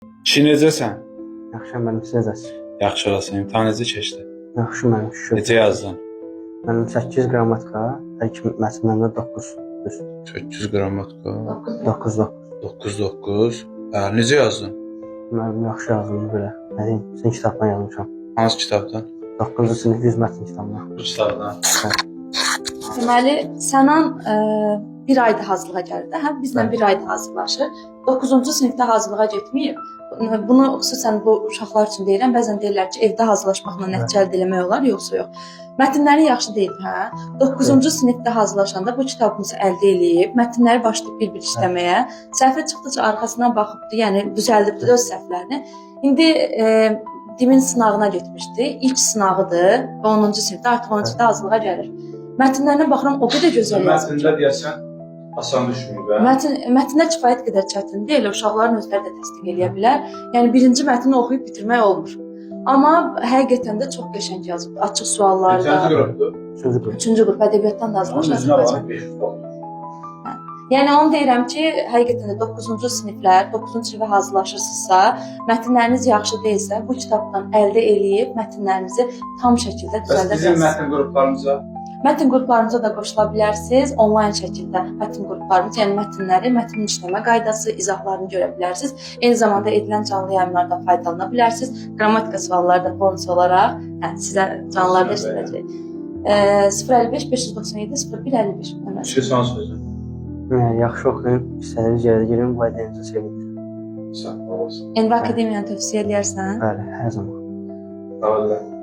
Kişi necəsən? Yaxşı, mənim sizə zəs. Yaxşı olasın. İmtahan necə keçdi? Yaxşı, mənim şükür. Necə yazdın? Mənim 8 qrammatika, həkim mətnləndə 9. 800 qrammatika. 9. 9-9. Necə yazdın? Mənim yaxşı yazdığımı belə. Nə deyim, sizin kitabdan yazmışam. Hansı kitabdan? 9-cu sinif 100 mətn kitabından. Bu kitabdan. Deməli, Sənan bir ayda hazırlığa gəlir də, hə? Bizlə bir ayda hazırlaşır. 9-cu sinifdə hazırlığa getməyib. Bunu xüsusən bu uşaqlar üçün deyirəm. Bəzən deyirlər ki, evdə hazırlaşmaqla nəticə əldə etmək olar, yoxsa yox. Mətnləri yaxşı deyil, hə? 9-cu sinifdə hazırlaşanda bu kitabımızı əldə eləyib, mətnləri başlayıb bir-bir işləməyə. Səhvə çıxdıqca arxasından baxıbdı, yəni düzəldibdi öz səhvlərini. İndi dimin sınağına getmişdi. İlk sınağıdır və 10-cu sinifdə, artıq 10-cu sinifdə hazırlığa gəlir. Mətnlərinə baxıram, o qədər gözəl yazır. Mətndə deyəsən asan düşmür bə. Mətndə kifayət qədər çətin deyil, uşaqların özləri də təsdiq eləyə bilər. Yəni birinci mətni oxuyub bitirmək olmur. Amma həqiqətən də çox qəşəng yazıb. Açıq suallarda. Neçənci qrupdur? 3-cü qrup. 3-cü qrup ədəbiyyatdan da Onun hazırlaşır. üzünə baxıb 500 bal. Yəni onu deyirəm ki, həqiqətən də 9-cu siniflər, 9-cu sinifə hazırlaşırsınızsa, mətnləriniz yaxşı deyilsə, bu kitabdan əldə eləyib mətnlərinizi tam şəkildə Bəs bizim düzəldəcəksiniz. mətn qruplarımıza Mətn qruplarımıza da qoşula bilərsiniz. Onlayn şəkildə mətn qruplarımız, yəni mətnləri, mətnin işləmə qaydası, izahlarını görə bilərsiniz. Eyni zamanda edilən canlı yayımlardan faydalana bilərsiniz. Qrammatika sualları da bonus olaraq sizə canlılarda işlədəcək. 055 597 0151 Ömər. iki son sözü. Yaxşı oxuyub, istədiyiniz yerdə girin, valideyninizi sevindirin. Sağ olasın. Enva Akademiyanı tövsiyə edərsən? Bəli, hər zaman. Sağ olun.